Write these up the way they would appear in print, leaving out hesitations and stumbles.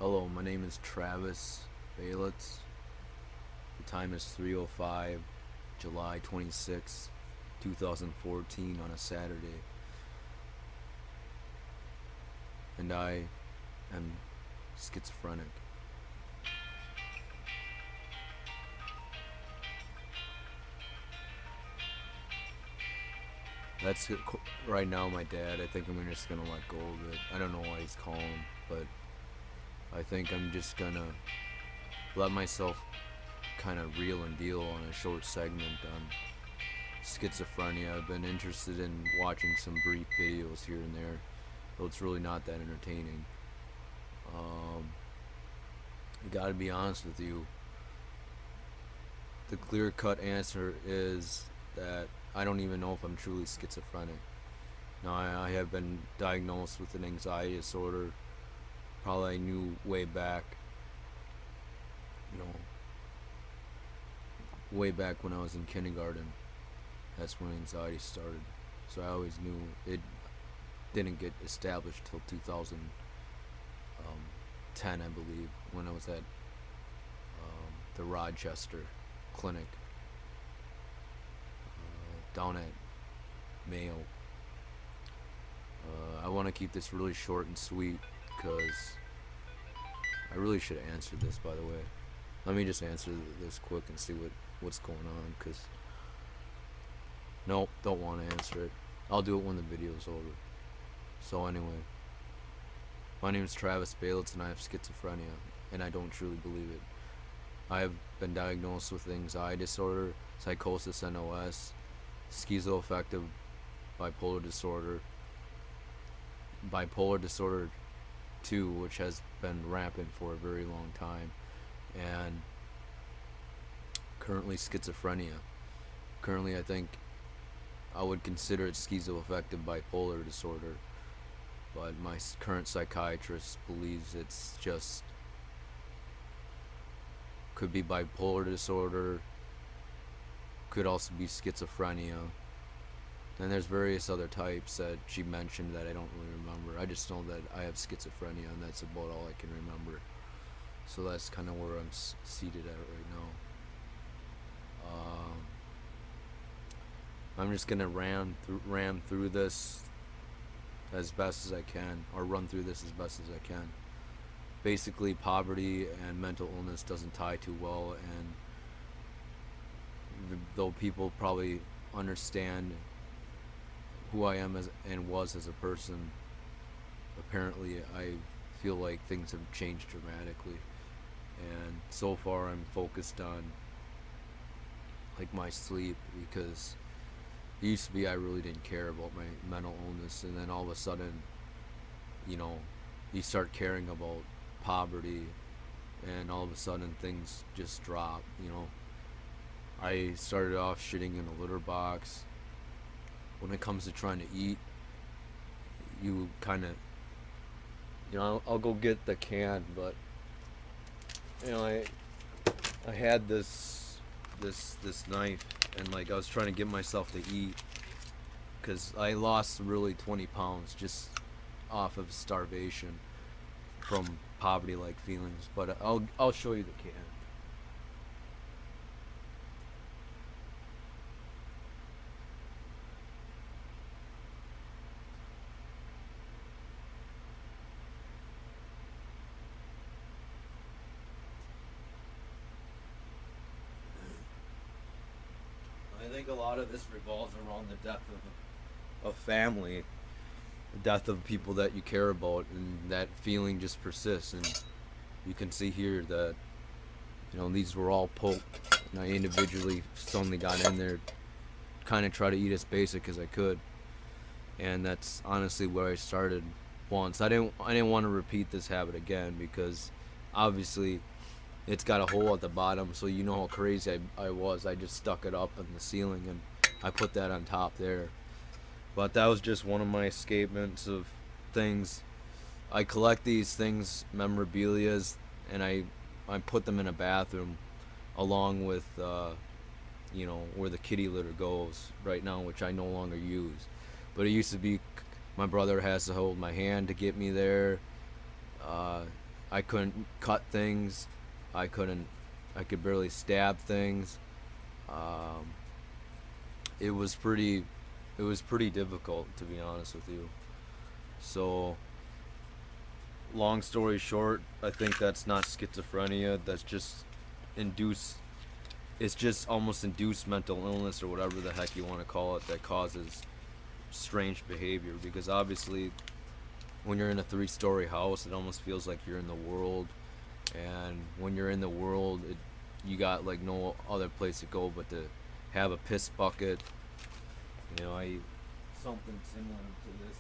Hello, my name is Travis Baylitz. The time is 3:05, July 26, 2014 on a Saturday. And I am schizophrenic. That's it. Right now, my dad. I think I'm just gonna let go of it. I don't know why he's calling, but I think I'm just gonna let myself kind of reel and deal on a short segment on schizophrenia. I've been interested in watching some brief videos here and there, though it's really not that entertaining. I gotta be honest with you. The clear-cut answer is that I don't even know if I'm truly schizophrenic. Now, I have been diagnosed with an anxiety disorder. Probably I knew way back, you know, way back when I was in kindergarten. That's when anxiety started. So I always knew it didn't get established till 2010, I believe, when I was at the Rochester clinic down at Mayo. I want to keep this really short and sweet because I really should have answered this, by the way. Let me just answer this quick and see what's going on, because nope, don't want to answer it. I'll do it when the video's over. So anyway, my name is Travis Baylitz and I have schizophrenia, and I don't truly believe it. I have been diagnosed with anxiety disorder, psychosis NOS, schizoaffective bipolar disorder 2, which has been rampant for a very long time, and currently schizophrenia. Currently, I think I would consider it schizoaffective bipolar disorder, but my current psychiatrist believes it's just could be bipolar disorder, could also be schizophrenia, and there's various other types that she mentioned that I don't really remember. I just know that I have schizophrenia, and that's about all I can remember. So that's kind of where I'm seated at right now. I'm just gonna ram through this as best as I can, or run through this as best as I can. Basically, poverty and mental illness doesn't tie too well, and though people probably understand who I am and was as a person, apparently I feel like things have changed dramatically. And so far I'm focused on like my sleep, because it used to be I really didn't care about my mental illness, and then all of a sudden, you know, you start caring about poverty, and all of a sudden things just drop. I started off shitting in a litter box. When it comes to trying to eat, you kind of, I'll go get the can, but I had this knife, and like I was trying to get myself to eat, because I lost really 20 pounds just off of starvation from poverty like feelings. But I'll show you the can. I think a lot of this revolves around the death of a family, the death of people that you care about, and that feeling just persists. And you can see here that these were all poked, and I individually suddenly got in there, kind of try to eat as basic as I could, and that's honestly where I started. Once I didn't want to repeat this habit again, because obviously it's got a hole at the bottom, so you know how crazy I was. I just stuck it up in the ceiling, and I put that on top there. But that was just one of my escapements of things. I collect these things, memorabilias, and I put them in a bathroom along with where the kitty litter goes right now, which I no longer use. But it used to be my brother has to hold my hand to get me there. I couldn't cut things. I couldn't. I could barely stab things. Um, it was pretty. It was pretty difficult, to be honest with you. So, long story short, I think that's not schizophrenia. That's just induced. It's just almost induced mental illness or whatever the heck you want to call it that causes strange behavior. Because obviously, when you're in a three-story house, it almost feels like you're in the world. And when you're in the world, you got like no other place to go but to have a piss bucket. You know, I something similar to this.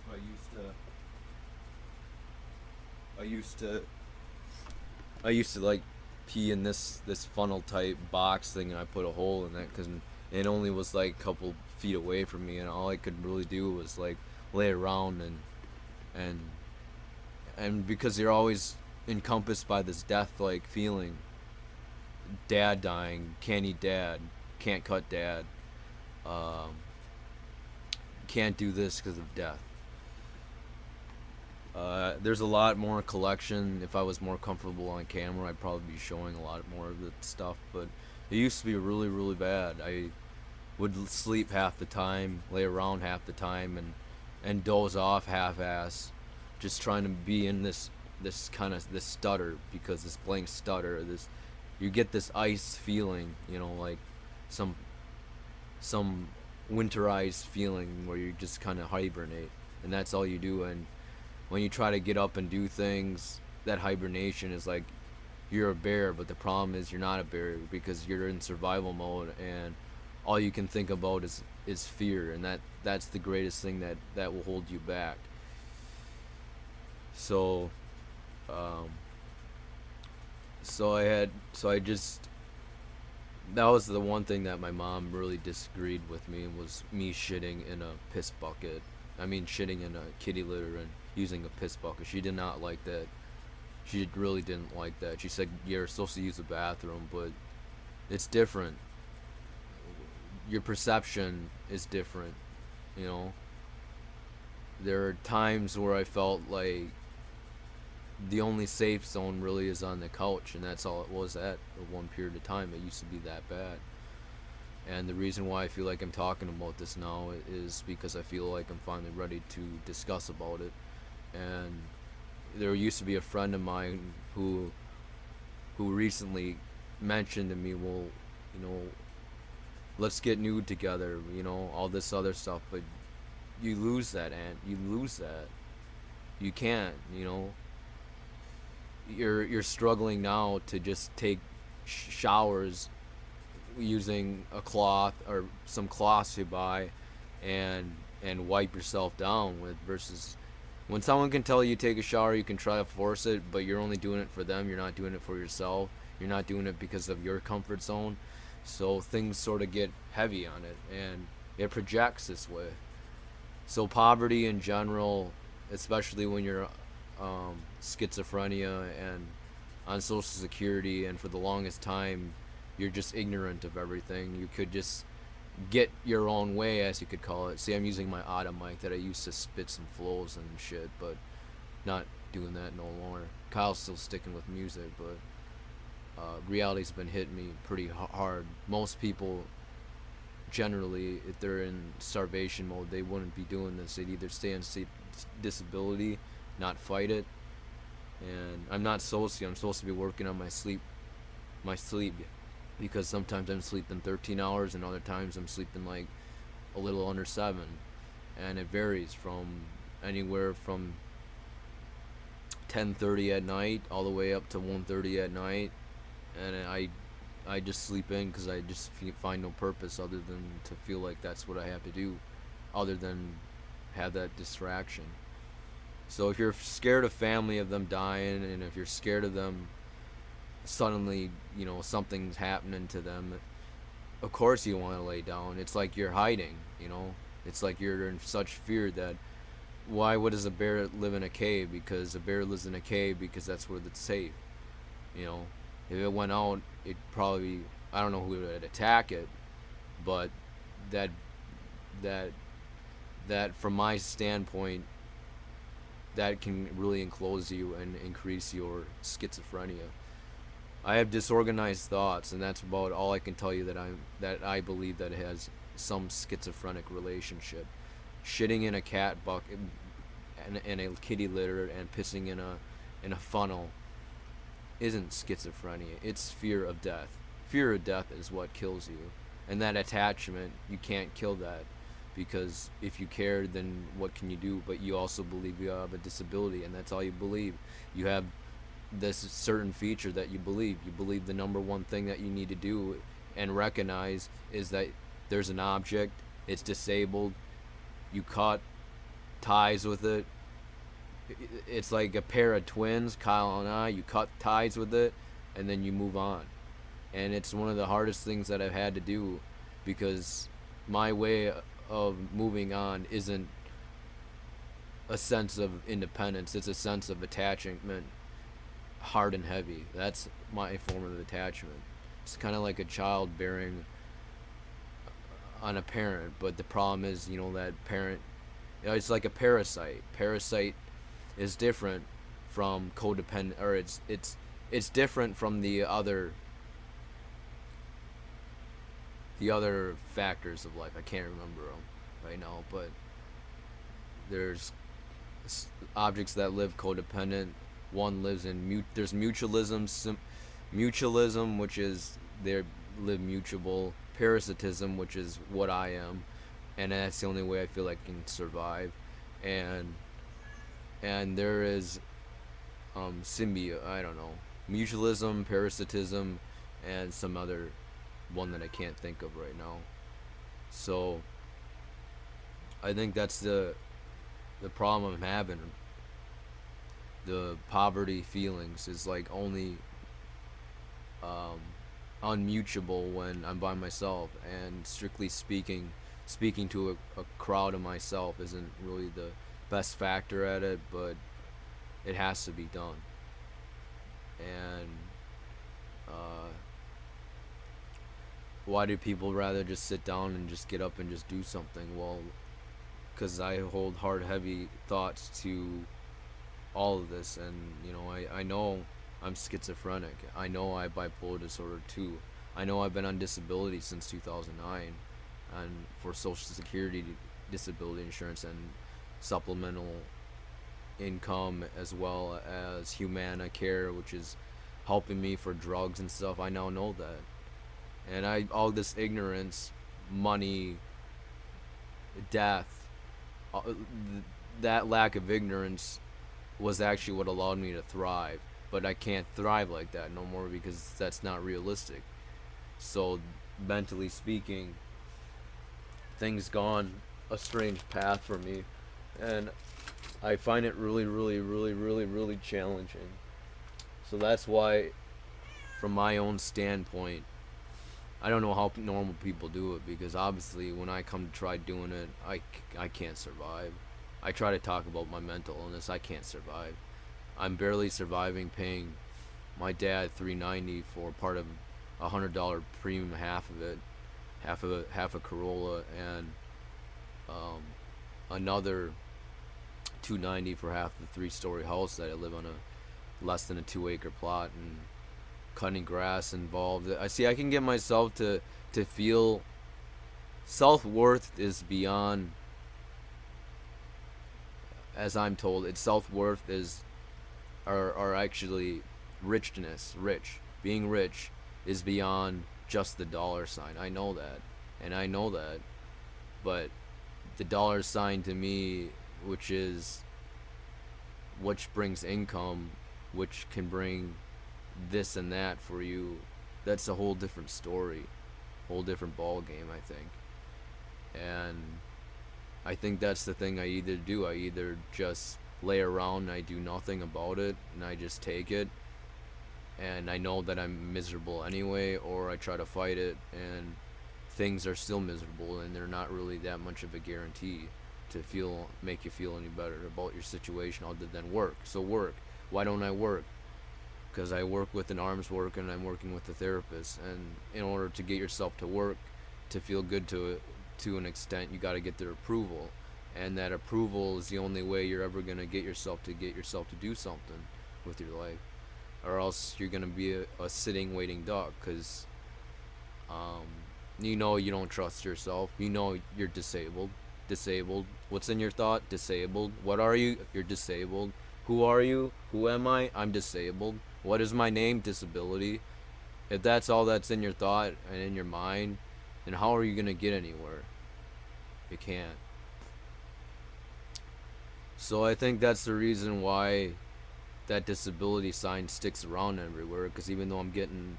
I used to like pee in this funnel type box thing, and I put a hole in that because it only was like a couple feet away from me, and all I could really do was like lay around and and because you're always encompassed by this death like feeling. Dad dying, can't eat dad, can't cut dad, um, can't do this because of death. There's a lot more collection. If I was more comfortable on camera, I'd probably be showing a lot more of the stuff. But it used to be really, really bad. I would sleep half the time, lay around half the time, and doze off half-ass, just trying to be in this kind of this stutter, because this blank stutter, this you get this ice feeling, you know, like some some winterized feeling where you just kind of hibernate, and that's all you do. And when you try to get up and do things, that hibernation is like you're a bear, but the problem is you're not a bear because you're in survival mode, and all you can think about is fear, and that's the greatest thing that will hold you back. So um, so I just that was the one thing that my mom really disagreed with me, was me shitting in a piss bucket. I mean, shitting in a kitty litter and using a piss bucket. She did not like that. She really didn't like that. She said you're supposed to use the bathroom, but it's different. Your perception is different, you know. There are times where I felt like the only safe zone really is on the couch, and that's all it was at one period of time. It used to be that bad. And the reason why I feel like I'm talking about this now is because I feel like I'm finally ready to discuss about it. And there used to be a friend of mine who recently mentioned to me, well, you know, let's get nude together, you know, all this other stuff. But you lose that, and you lose that. You can't, you know. You're struggling now to just take showers using a cloth or some cloths you buy, and wipe yourself down with, versus when someone can tell you take a shower, you can try to force it, but you're only doing it for them. You're not doing it for yourself. You're not doing it because of your comfort zone. So things sort of get heavy on it, and it projects this way. So poverty in general, especially when you're schizophrenia and on social security, and for the longest time you're just ignorant of everything. You could just get your own way, as you could call it. See, I'm using my auto mic that I used to spit some flows and shit, but not doing that no longer. Kyle's still sticking with music, but reality's been hitting me pretty hard. Most people generally, if they're in starvation mode, they wouldn't be doing this. They'd either stay on disability, not fight it. And I'm not supposed to. I'm supposed to be working on my sleep, because sometimes I'm sleeping 13 hours and other times I'm sleeping like a little under 7, and it varies from anywhere from 10:30 at night all the way up to 1:30 at night, and I just sleep in because I just find no purpose other than to feel like that's what I have to do, other than have that distraction. So if you're scared of family, of them dying, and if you're scared of them suddenly, you know, something's happening to them, of course you want to lay down. It's like you're hiding, you know. It's like you're in such fear that why would does a bear live in a cave? Because a bear lives in a cave because that's where it's safe, you know. If it went out, it probably, I don't know who would attack it, but that that from my standpoint, that can really enclose you and increase your schizophrenia. I have disorganized thoughts, and that's about all I can tell you that I believe that it has some schizophrenic relationship. Shitting in a cat bucket and a kitty litter and pissing in a funnel isn't schizophrenia. It's fear of death. Fear of death is what kills you, and that attachment, you can't kill that, because if you care, then what can you do? But you also believe you have a disability, and that's all you believe. You have this certain feature that you believe. You believe the number one thing that you need to do and recognize is that there's an object, it's disabled, you cut ties with it. It's like a pair of twins, Kyle and I. You cut ties with it, and then you move on. And it's one of the hardest things that I've had to do, because my way of moving on isn't a sense of independence. It's a sense of attachment, hard and heavy. That's my form of attachment. It's kind of like a child bearing on a parent, but the problem is, that parent, it's like a parasite. Parasite is different from codependent, or it's different from the other factors of life. I can't remember them right now, but there's objects that live codependent. One lives in there's mutualism, which is they live mutable. Parasitism, which is what I am, and that's the only way I feel I can survive. And there is symbiote. I don't know, mutualism, parasitism, and some other one that I can't think of right now. So I think that's the problem I'm having. The poverty feelings is like only unmutable when I'm by myself, and strictly speaking to a crowd of myself isn't really the best factor at it, but it has to be done. And why do people rather just sit down and just get up and just do something? Well, because I hold hard, heavy thoughts to all of this, and I know I'm schizophrenic. I know I have bipolar disorder too. I know I've been on disability since 2009, and for Social Security disability insurance and supplemental income, as well as Humana Care, which is helping me for drugs and stuff. I now know that. And all this ignorance, money, death, that lack of ignorance was actually what allowed me to thrive. But I can't thrive like that no more, because that's not realistic. So mentally speaking, things gone a strange path for me, and I find it really, really, really, really, really challenging. So that's why, from my own standpoint, I don't know how normal people do it, because obviously when I come to try doing it, I can't survive. I try to talk about my mental illness. I can't survive. I'm barely surviving paying my dad $390 for part of $100 premium, half of it, half a Corolla, and another $290 for half the 3-story house that I live on a less than a 2-acre plot, and cutting grass involved. I can get myself to feel self-worth is beyond, as I'm told, it's self-worth is are actually being rich is beyond just the dollar sign. I know that, but the dollar sign to me, which brings income, which can bring this and that for you, that's a whole different story, whole different ball game, I think. And I think that's the thing I either do. I either just lay around and I do nothing about it and I just take it, and I know that I'm miserable anyway, or I try to fight it and things are still miserable, and they're not really that much of a guarantee to make you feel any better about your situation other than work. So work. Why don't I work? Because I work with an arms work and I'm working with a therapist, and in order to get yourself to work, to feel good to an extent, you got to get their approval. and that approval is the only way you're ever going to get yourself to do something with your life, or else you're going to be a sitting waiting duck, because um, you know you don't trust yourself. You know you're disabled. What's in your thought? Disabled. What are you? You're disabled. Who are you? Who am I? I'm disabled. What is my name? Disability. If that's all that's in your thought and in your mind, then how are you going to get anywhere? You can't. So I think that's the reason why that disability sign sticks around everywhere, because even though I'm getting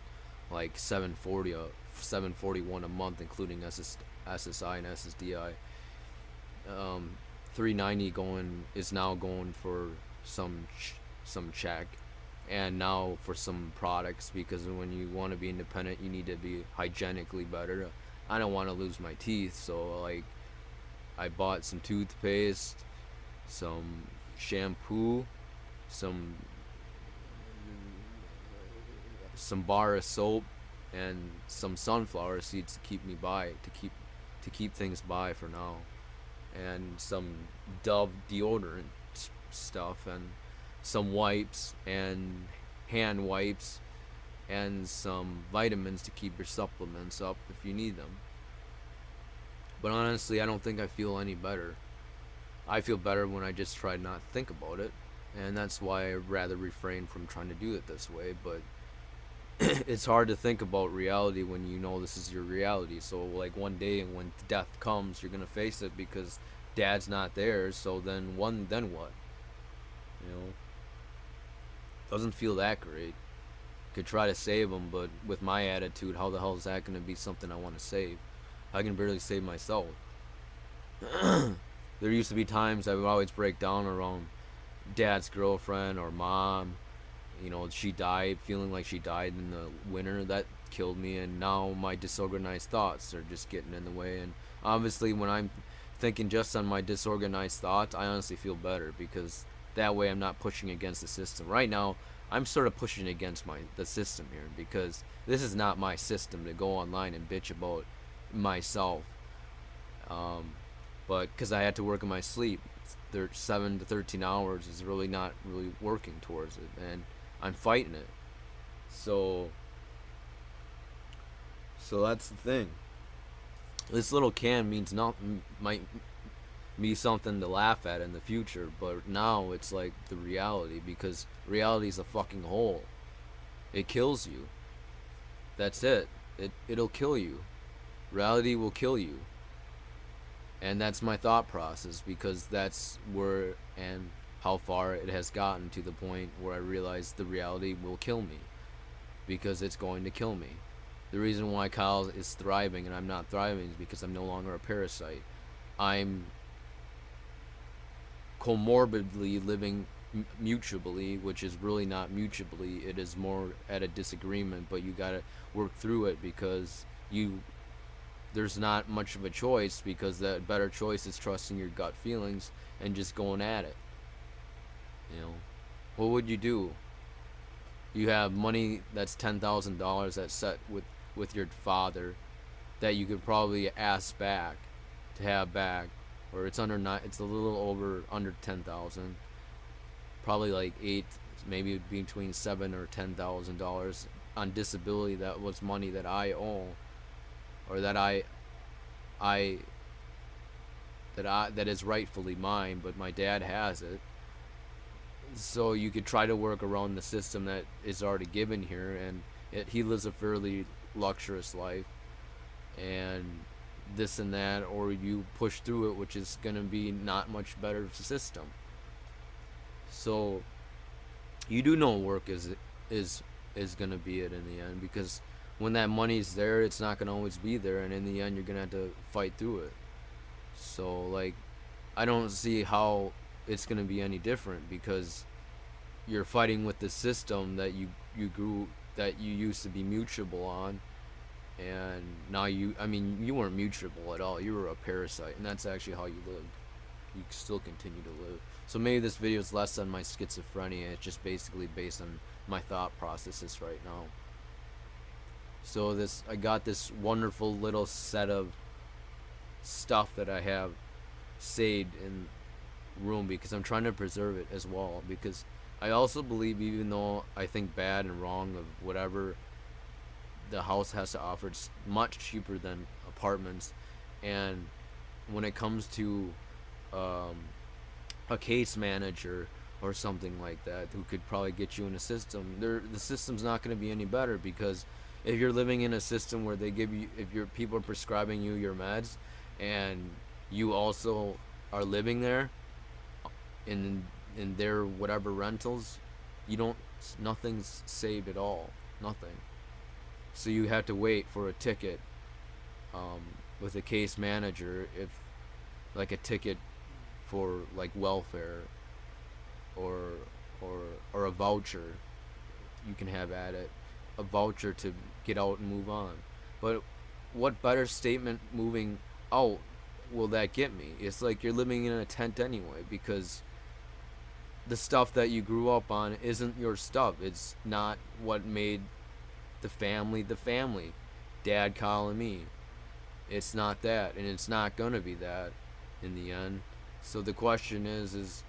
like 741 a month, including SSI and SSDI, 390 is now going for some check, and now for some products, because when you want to be independent, you need to be hygienically better. I don't want to lose my teeth, so like I bought some toothpaste, some shampoo, some bar of soap, and some sunflower seeds to keep things by for now, and some Dove deodorant stuff, and some wipes and hand wipes, and some vitamins to keep your supplements up if you need them. But honestly, I don't think I feel any better. I feel better when I just try not to think about it, and that's why I rather refrain from trying to do it this way. But it's hard to think about reality when you know this is your reality. So like one day, and when death comes, you're gonna face it, because dad's not there. So then what? You know, doesn't feel that great. Could try to save him, but with my attitude, how the hell is that gonna be something I want to save? I can barely save myself. There used to be times I would always break down around dad's girlfriend or mom. You know, she died, feeling like she died in the winter. That killed me, and now my disorganized thoughts are just getting in the way. And obviously, when I'm thinking just on my disorganized thoughts, I honestly feel better, because that way I'm not pushing against the system. Right now, I'm sort of pushing against the system here, because this is not my system to go online and bitch about myself. But because I had to work in my sleep, 7 to 13 hours is really not really working towards it, and I'm fighting it. So that's the thing. This little can means nothing, might be something to laugh at in the future, but now it's like the reality, because reality is a fucking hole. It kills you. That's it. It'll kill you. Reality will kill you. And that's my thought process, because that's where and how far it has gotten, to the point where I realize the reality will kill me, because it's going to kill me. The reason why Kyle is thriving and I'm not thriving is because I'm no longer a parasite. I'm comorbidly living mutually, which is really not mutually. It is more at a disagreement, but you gotta work through it, because there's not much of a choice, because the better choice is trusting your gut feelings and just going at it. You know, what would you do? You have money that's $10,000 that's set with your father, that you could probably ask back to have back, or it's a little over under 10,000, probably like 8, maybe between $7,000 or $10,000 on disability. That was money that I owe, or that that is rightfully mine, but my dad has it. So you could try to work around the system that is already given here, and he lives a fairly luxurious life, and this and that, or you push through it, which is going to be not much better system. So you do know work is going to be it in the end, because when that money's there, it's not going to always be there, and in the end you're going to have to fight through it. So like, I don't see how it's going to be any different, because you're fighting with the system that you used to be mutable on, and now you weren't mutable at all. You were a parasite, and that's actually how you lived. You still continue to live. So maybe this video is less on my schizophrenia. It's just basically based on my thought processes right now. So I got this wonderful little set of stuff that I have saved in room, because I'm trying to preserve it as well. Because I also believe, even though I think bad and wrong of whatever the house has to offer, it's much cheaper than apartments. And when it comes to um, a case manager or something like that who could probably get you in a system, the system's not going to be any better, because if you're living in a system where they give you, if your people are prescribing you your meds, and you also are living there in their whatever rentals, you don't, nothing's saved at all, nothing. So you have to wait for a ticket um, with a case manager, if like a ticket for like welfare, or or or a voucher you can have at it, a voucher to get out and move on. But what better statement moving out will that get me? It's like you're living in a tent anyway, because the stuff that you grew up on isn't your stuff. It's not what made the family the family. Dad calling me. It's not that, and it's not gonna be that in the end. So the question is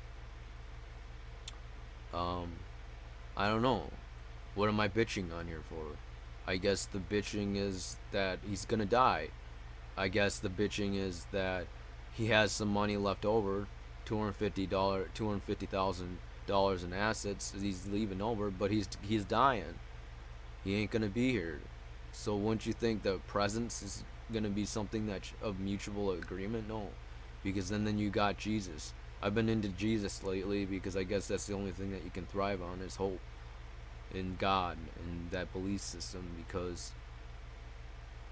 um, I don't know. What am I bitching on here for? I guess the bitching is that he's gonna die. I guess the bitching is that he has some money left over, $250,000 in assets he's leaving over, but he's dying. He ain't gonna be here. So wouldn't you think the presence is gonna be something that's of mutual agreement? No, because then you got Jesus. I've been into Jesus lately because I guess that's the only thing that you can thrive on is hope in God and that belief system. Because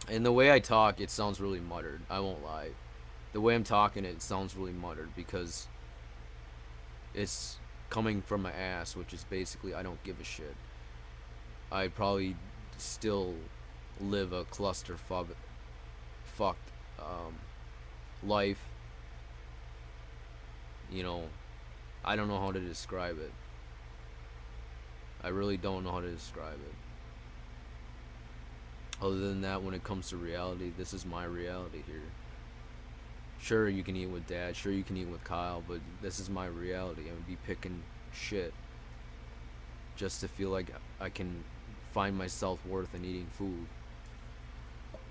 in the way I talk, it sounds really muttered. I won't lie. The way I'm talking, it sounds really muttered because it's coming from my ass, which is basically I don't give a shit. I probably still live a fucked life. You know, I don't know how to describe it. I really don't know how to describe it. Other than that, when it comes to reality, this is my reality here. Sure, you can eat with Dad. Sure, you can eat with Kyle. But this is my reality. I'm gonna be picking shit just to feel like I can find my self-worth in eating food.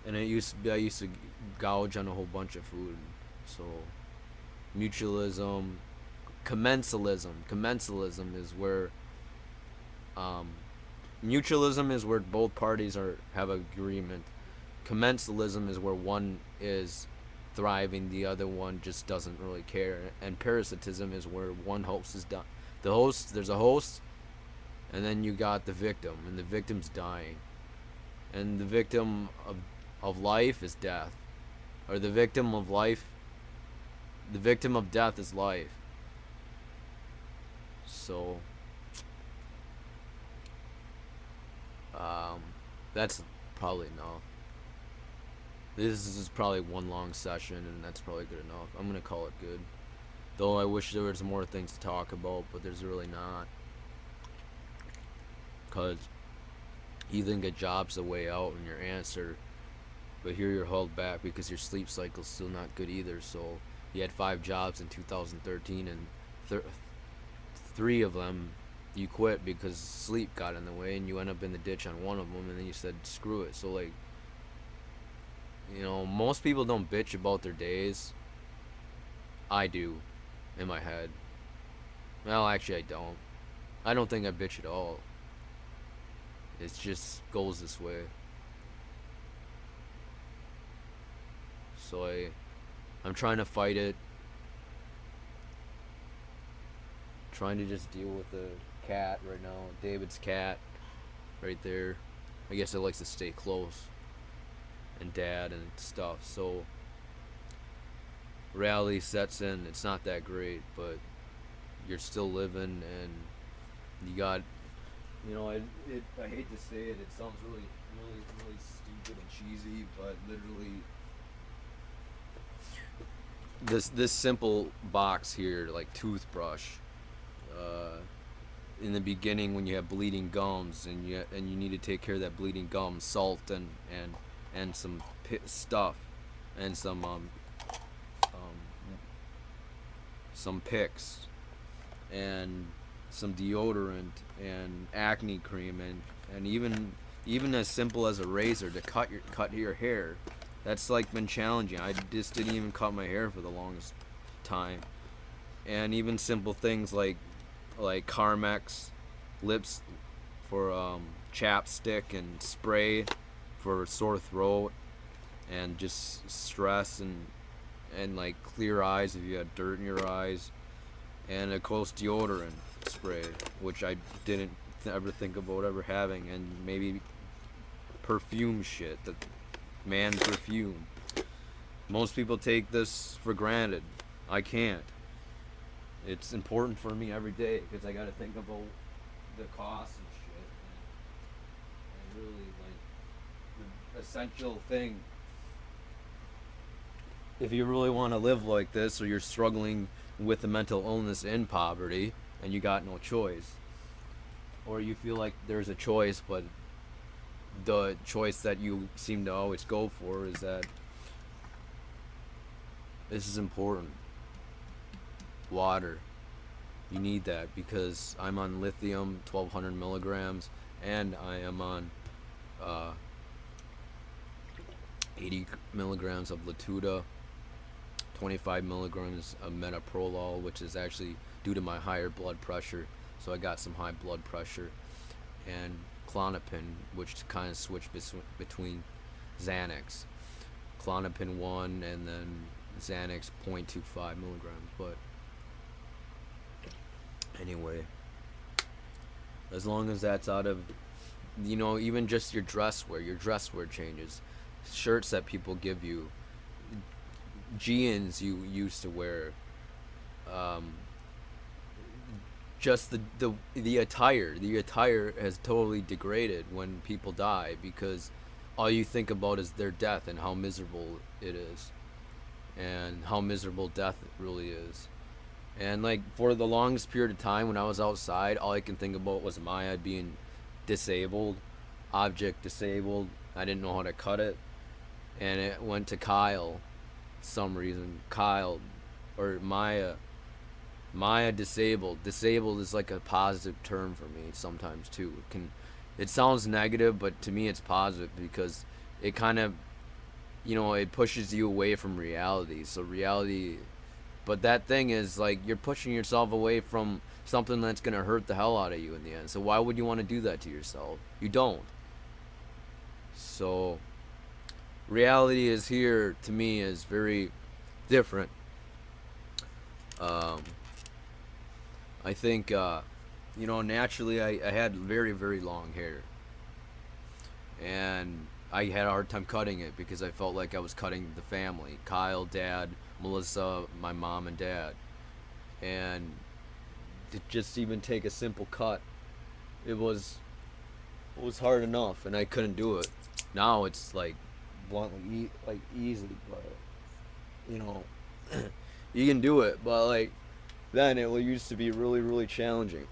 And I used to gouge on a whole bunch of food. So mutualism, commensalism is where mutualism is where both parties have agreement. Commensalism is where one is thriving, the other one just doesn't really care. And parasitism is where one host is done. There's a host, and then you got the victim, and the victim's dying. And the victim of life is death. Or the victim of death is life. So that's probably enough. This is probably one long session, and that's probably good enough. I'm gonna call it good. Though I wish there was more things to talk about, but there's really not. Cause you think a job's the way out and your answer, but here you're held back because your sleep cycle's still not good either. So you had 5 jobs in 2013, and 3 of them you quit because sleep got in the way, and you end up in the ditch on one of them, and then you said screw it. So like, you know, most people don't bitch about their days. I do, in my head. Well, actually I don't. I don't think I bitch at all. It just goes this way. So I'm trying to fight it. Trying to just deal with the cat right now. David's cat right there. I guess it likes to stay close. And Dad and stuff. So reality sets in. It's not that great, but you're still living, and you got, you know, I hate to say it. It sounds really stupid and cheesy, but literally this simple box here, like toothbrush. In the beginning, when you have bleeding gums and you need to take care of that bleeding gum, salt and some stuff and some some picks, and some deodorant, and acne cream, and even as simple as a razor to cut your hair. That's like been challenging. I just didn't even cut my hair for the longest time. And even simple things like Carmex lips for chapstick, and spray for sore throat, and just stress, and like clear eyes if you had dirt in your eyes, and of course deodorant spray, which I didn't ever think about ever having, and maybe perfume shit, the man perfume. Most people take this for granted. I can't. It's important for me every day because I got to think about the cost and shit, and really like the essential thing. If you really want to live like this, or you're struggling with a mental illness and poverty, and you got no choice, or you feel like there's a choice, but the choice that you seem to always go for is that this is important. Water. You need that because I'm on lithium, 1200 milligrams, and I am on 80 milligrams of Latuda, 25 milligrams of metoprolol, which is actually due to my higher blood pressure. So I got some high blood pressure, and Klonopin, which kind of switched between Xanax. Klonopin 1 and then Xanax 0.25 milligrams. But anyway, as long as that's out of, even just your dress wear changes. Shirts that people give you, jeans you used to wear, just the attire has totally degraded when people die, because all you think about is their death and how miserable it is, and how miserable death really is. And like for the longest period of time when I was outside, all I can think about was Maya being disabled, object disabled. I didn't know how to cut it, and it went to Kyle, some reason. Kyle or Maya disabled. Disabled is like a positive term for me sometimes too. It sounds negative, but to me it's positive because it kind of, it pushes you away from reality. So reality, but that thing is like you're pushing yourself away from something that's going to hurt the hell out of you in the end. So why would you want to do that to yourself? You don't. So reality is here to me is very different. I think, naturally I had very, very long hair. And I had a hard time cutting it because I felt like I was cutting the family. Kyle, Dad, Melissa, my mom and dad. And to just even take a simple cut, it was hard enough, and I couldn't do it. Now it's like bluntly, like easy, but you can do it, but like then it used to be really, really challenging.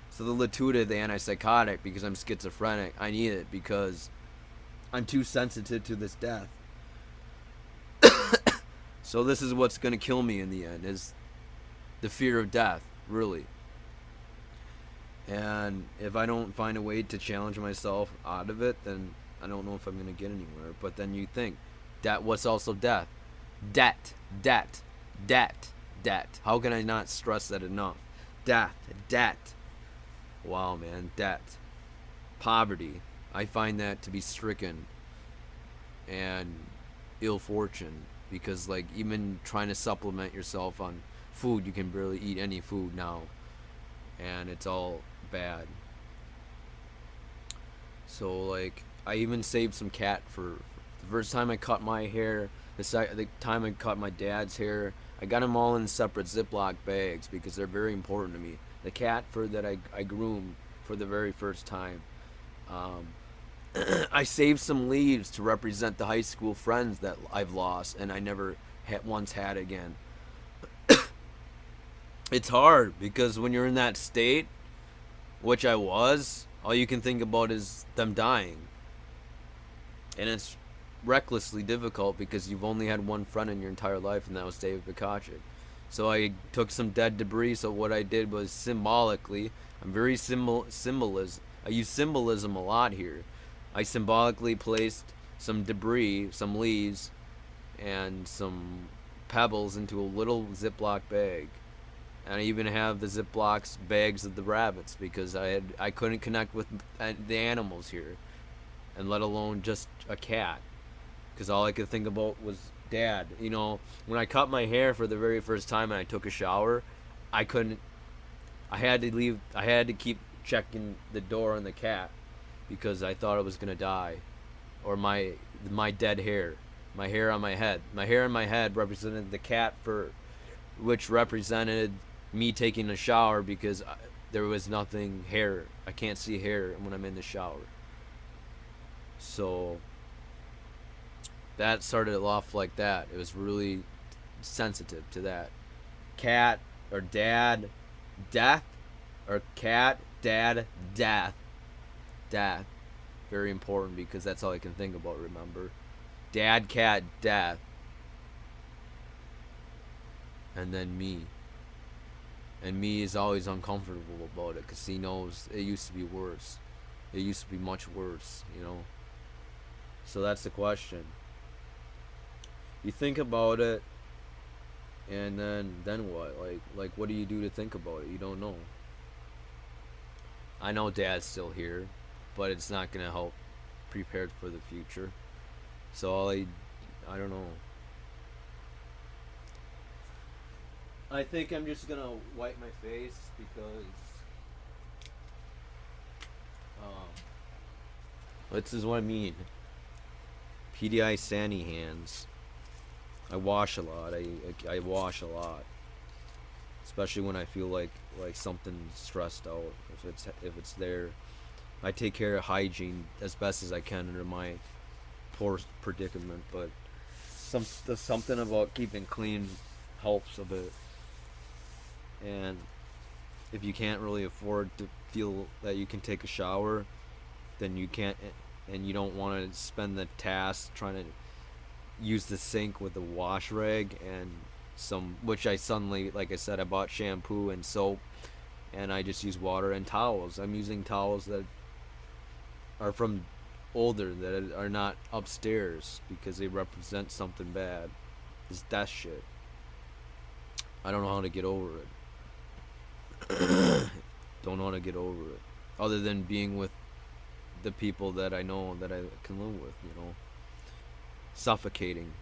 So the Latuda, the antipsychotic, because I'm schizophrenic, I need it because I'm too sensitive to this death. So this is what's going to kill me in the end, is the fear of death, really. And if I don't find a way to challenge myself out of it, then I don't know if I'm going to get anywhere. But then you think, what's also death? Debt. How can I not stress that enough? Debt. Wow, man, debt. Poverty. I find that to be stricken. And ill fortune. Because, like, even trying to supplement yourself on food, you can barely eat any food now. And it's all bad. So, like, I even saved some cat fur. The first time I cut my hair, the time I cut my dad's hair, I got them all in separate Ziploc bags because they're very important to me. The cat fur that I groomed for the very first time. I saved some leaves to represent the high school friends that I've lost and I never once had again. It's hard because when you're in that state, which I was, all you can think about is them dying. And it's recklessly difficult because you've only had one friend in your entire life, and that was David Bukacek. So I took some dead debris. So what I did was symbolically, I'm very symbolism. I use symbolism a lot here. I symbolically placed some debris, some leaves, and some pebbles into a little Ziploc bag. And I even have the Ziploc bags of the rabbits because I couldn't connect with the animals here, and let alone just a cat, because all I could think about was Dad. When I cut my hair for the very first time and I took a shower, I couldn't. I had to leave. I had to keep checking the door on the cat because I thought it was gonna die, or my dead hair, my hair on my head. My hair on my head represented the cat fur, which represented me taking a shower because there was nothing hair. I can't see hair when I'm in the shower. So that started it off like that. It was really sensitive to that. Cat or dad, death, or cat, dad, death. Death. Very important because that's all I can think about, remember? Dad, cat, death. And then me. And me is always uncomfortable about it because he knows it used to be worse. It used to be much worse. So that's the question. You think about it, and then what? Like what do you do to think about it? You don't know. I know Dad's still here, but it's not gonna help prepared for the future. So I don't know. I think I'm just gonna wipe my face because this is what I mean. PDI Sandy hands. I wash a lot. I wash a lot, especially when I feel like something's stressed out. If it's there, I take care of hygiene as best as I can under my poor predicament. But something about keeping clean helps a bit. And if you can't really afford to feel that you can take a shower, then you can't, and you don't want to spend the task trying to use the sink with a wash rag and which I suddenly, like I said, I bought shampoo and soap, and I just use water and towels. I'm using towels that are from older, that are not upstairs, because they represent something bad. It's that shit. I don't know how to get over it. Don't know how to get over it, other than being with the people that I know that I can live with. Suffocating,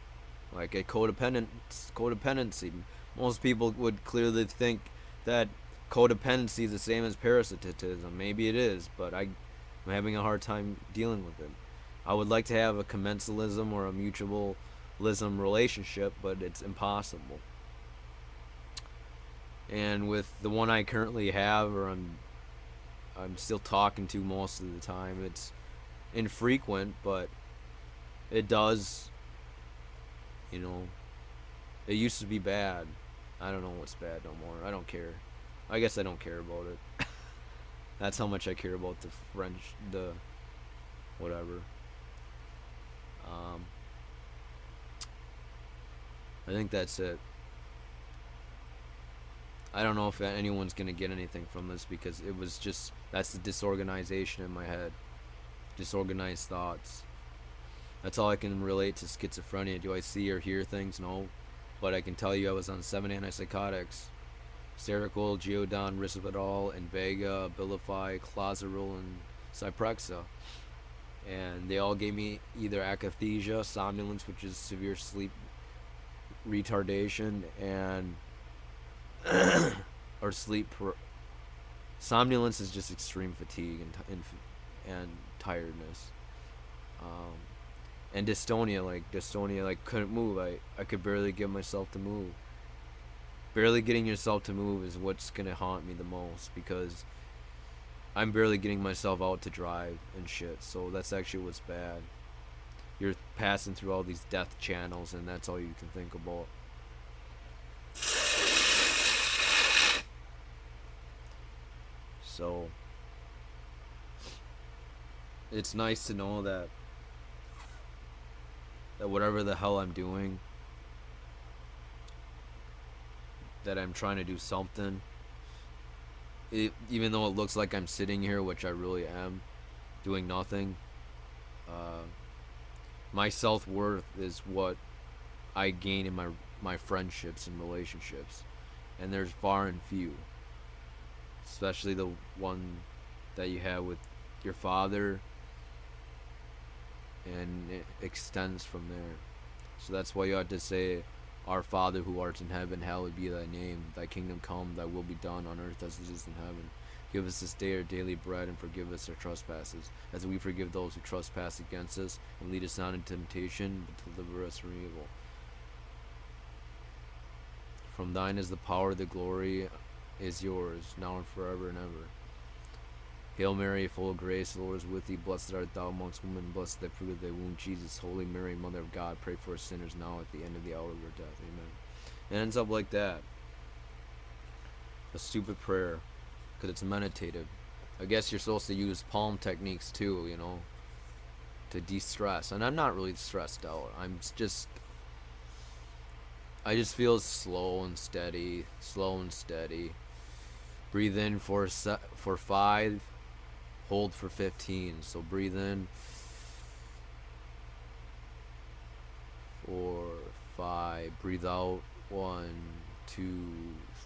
like a codependency. Most people would clearly think that codependency is the same as parasitism. Maybe it is, but I'm having a hard time dealing with it. I would like to have a commensalism or a mutualism relationship, but it's impossible. And with the one I currently have, or I'm still talking to most of the time, it's infrequent, but it does. It used to be bad. I don't know what's bad no more. I don't care. I guess I don't care about it. That's how much I care about the whatever. I think that's it. I don't know if anyone's gonna get anything from this, because it was just, that's the disorganization in my head. Disorganized thoughts. That's all I can relate to schizophrenia. Do I see or hear things? No. But I can tell you I was on 7 antipsychotics. Seroquel, Geodon, Risperdal, Invega, Abilify, Clozaril, and Zyprexa. And they all gave me either akathisia, somnolence, which is severe sleep retardation, and or somnolence is just extreme fatigue and tiredness. And dystonia, like couldn't move. I could barely get myself to move. Barely getting yourself to move is what's gonna haunt me the most, because I'm barely getting myself out to drive and shit. So that's actually what's bad. You're passing through all these death channels, and that's all you can think about. So it's nice to know that whatever the hell I'm doing, that I'm trying to do something. Even though it looks like I'm sitting here, which I really am, doing nothing. Uh, my self-worth is what I gain in my friendships and relationships. And there's far and few. Especially the one that you have with your father, and it extends from there. So that's why you ought to say, Our Father who art in heaven, hallowed be thy name. Thy kingdom come, thy will be done on earth as it is in heaven. Give us this day our daily bread, and forgive us our trespasses, as we forgive those who trespass against us. And lead us not into temptation, but deliver us from evil. From thine is the power, the glory is yours, now and forever and ever. Hail Mary, full of grace, the Lord is with thee. Blessed art thou amongst women, blessed the fruit of thy womb, Jesus. Holy Mary, Mother of God, pray for us sinners now at the end of the hour of our death. Amen. It ends up like that. A stupid prayer, because it's meditative. I guess you're supposed to use palm techniques too, to de-stress. And I'm not really stressed out. I just feel slow and steady. Breathe in for 5. Hold for 15. So breathe in 4, 5. Breathe out 1, 2,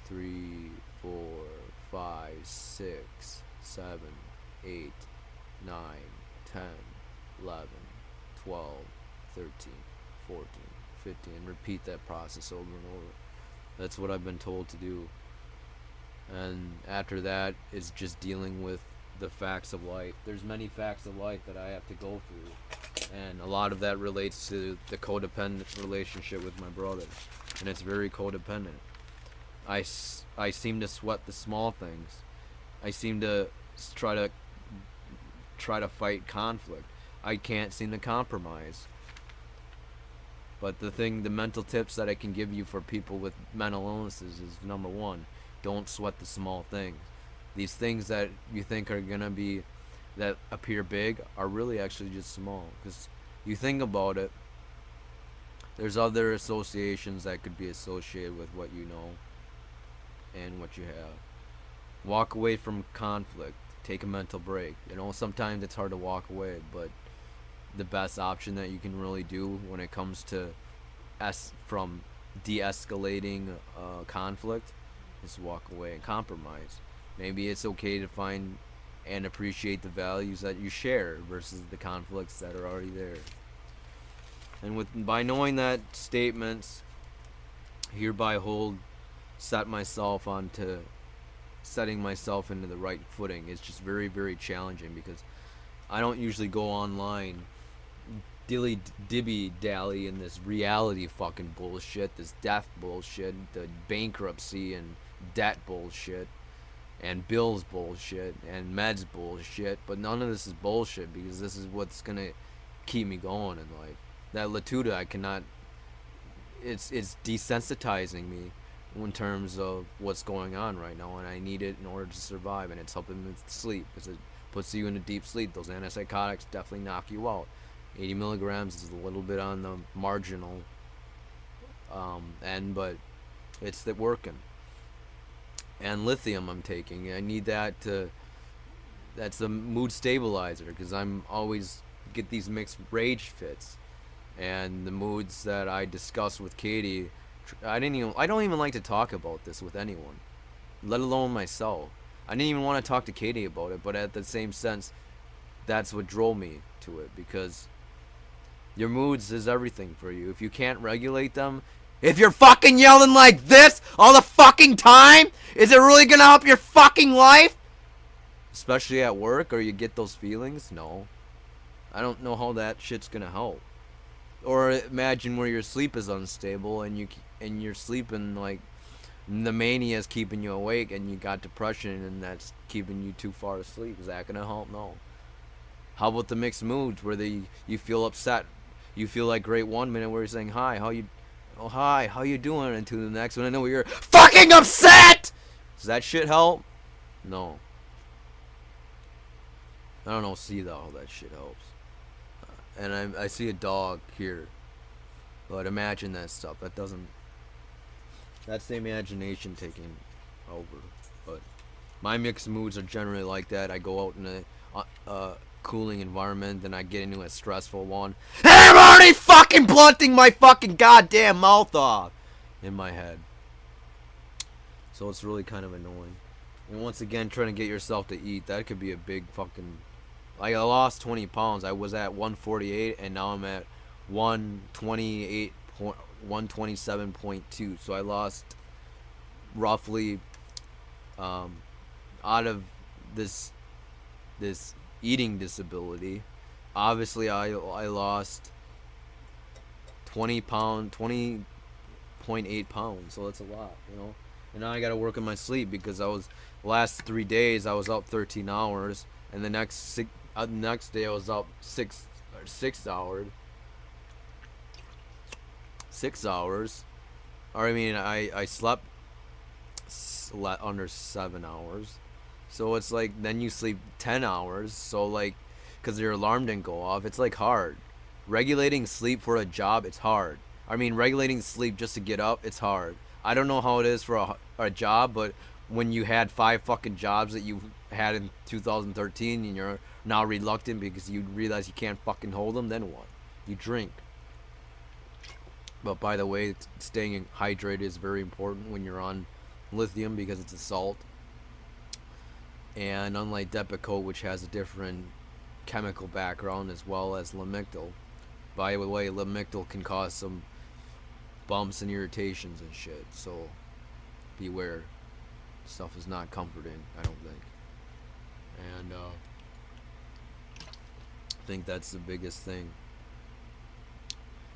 3, 4, 5, 6, 7, 8, 9, 10, 11, 12, 13, 14, 15. And repeat that process over and over. That's what I've been told to do. And after that, it's just dealing with the facts of life. There's many facts of life that I have to go through, and a lot of that relates to the codependent relationship with my brother, and it's very codependent. I seem to sweat the small things. I seem to try to fight conflict. I can't seem to compromise. But the mental tips that I can give you for people with mental illnesses is, number 1, don't sweat the small things. These things that you think are gonna be, that appear big, are really actually just small. Because you think about it, there's other associations that could be associated with what you know and what you have. Walk away from conflict. Take a mental break. Sometimes it's hard to walk away, but the best option that you can really do when it comes to from de-escalating conflict is walk away and compromise. Maybe it's okay to find and appreciate the values that you share versus the conflicts that are already there. And by knowing that statements, hereby set myself onto setting myself into the right footing, is just very, very challenging, because I don't usually go online dibby-dally in this reality fucking bullshit, this death bullshit, the bankruptcy and debt bullshit, and bills bullshit, and meds bullshit. But none of this is bullshit, because this is what's gonna keep me going in life. That Latuda, I cannot. It's desensitizing me in terms of what's going on right now, and I need it in order to survive. And it's helping me with sleep, because it puts you into deep sleep. Those antipsychotics definitely knock you out. 80 milligrams is a little bit on the marginal end, but it's working. And lithium I'm taking. I need that that's a mood stabilizer, because I'm always get these mixed rage fits, and the moods that I discuss with Katie, I don't even like to talk about this with anyone, let alone myself. I didn't even want to talk to Katie about it, but at the same sense, that's what drove me to it, because your moods is everything for you. If you can't regulate them, if you're fucking yelling like this all the fucking time, is it really gonna help your fucking life? Especially at work, or you get those feelings? No. I don't know how that shit's gonna help. Or imagine where your sleep is unstable, and you're sleeping like the mania is keeping you awake, and you got depression, and that's keeping you too far asleep. Is that gonna help? No. How about the mixed moods where you feel upset? You feel like great one minute where you're saying hi, how you doing? And to the next one, I know you're fucking upset. Does that shit help? No. I don't know. See how that shit helps. And I see a dog here, but imagine that stuff. That doesn't. That's the imagination taking over. But my mixed moods are generally like that. I go out in a cooling environment, then I get into a stressful one, and I'm already fucking blunting my fucking goddamn mouth off in my head. So it's really kind of annoying. And once again, trying to get yourself to eat, that could be a big fucking... Like, I lost 20 pounds. I was at 148, and now I'm at 127.2. So I lost roughly, out of this eating disability, obviously I lost 20.8 pounds. So that's a lot, you know. And now I got to work on my sleep, because last 3 days I was up 13 hours, and the next day I was up 6 hours. 6 hours. Or I mean, I slept under 7 hours. So it's like, then you sleep 10 hours. So like, because your alarm didn't go off, it's like hard. Regulating sleep for a job, it's hard. I mean, regulating sleep just to get up, it's hard. I don't know how it is for a job, but when you had 5 fucking jobs that you had in 2013 and you're now reluctant because you realize you can't fucking hold them, then what? You drink. But by the way, staying hydrated is very important when you're on lithium, because it's a salt. And unlike Depakote, which has a different chemical background, as well as Lamictal. By the way, Lamictal can cause some bumps and irritations and shit, so beware. Stuff is not comforting, I don't think. And I think that's the biggest thing.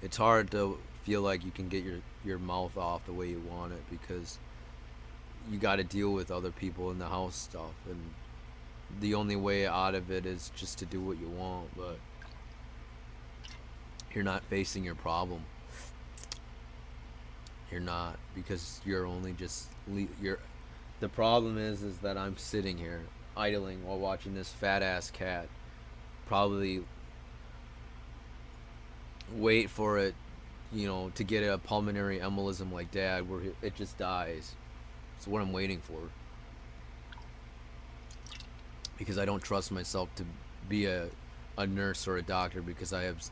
It's hard to feel like you can get your mouth off the way you want it, because you got to deal with other people in the house stuff, and the only way out of it is just to do what you want, but you're not facing your problem. You're not, because you're only just the problem is that I'm sitting here idling while watching this fat ass cat probably wait for it, you know, to get a pulmonary embolism like Dad, where it just dies. That's what I'm waiting for, because I don't trust myself to be a nurse or a doctor, because I have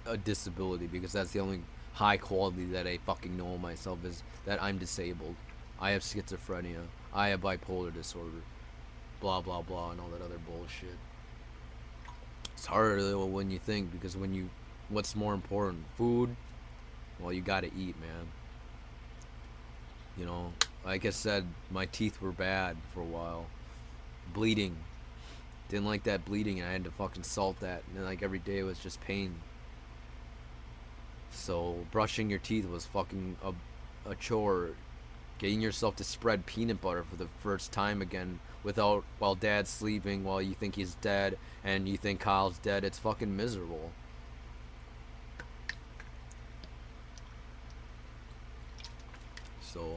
a disability, because that's the only high quality that I fucking know of myself, is that I'm disabled. I have schizophrenia. I have bipolar disorder. Blah, blah, blah, and all that other bullshit. It's harder though when you think, because what's more important? Food? Well, you gotta eat, man. You know, like I said, my teeth were bad for a while. Bleeding. Didn't like that bleeding, and I had to fucking salt that. And like every day was just pain. So brushing your teeth was fucking a chore. Getting yourself to spread peanut butter for the first time again while Dad's sleeping, while you think he's dead and you think Kyle's dead, it's fucking miserable. So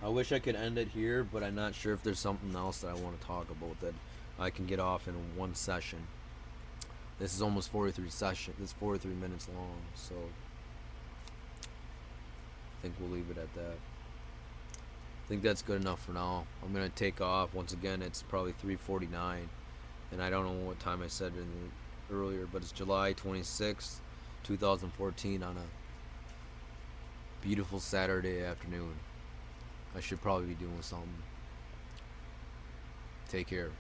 I wish I could end it here, but I'm not sure if there's something else that I want to talk about that I can get off in one session. This is almost 43 minutes long, so I think we'll leave it at that. I think that's good enough for now. I'm gonna take off. Once again, it's probably 3:49, and I don't know what time I said earlier, but it's July 26th, 2014, on a beautiful Saturday afternoon. I should probably be doing something. Take care.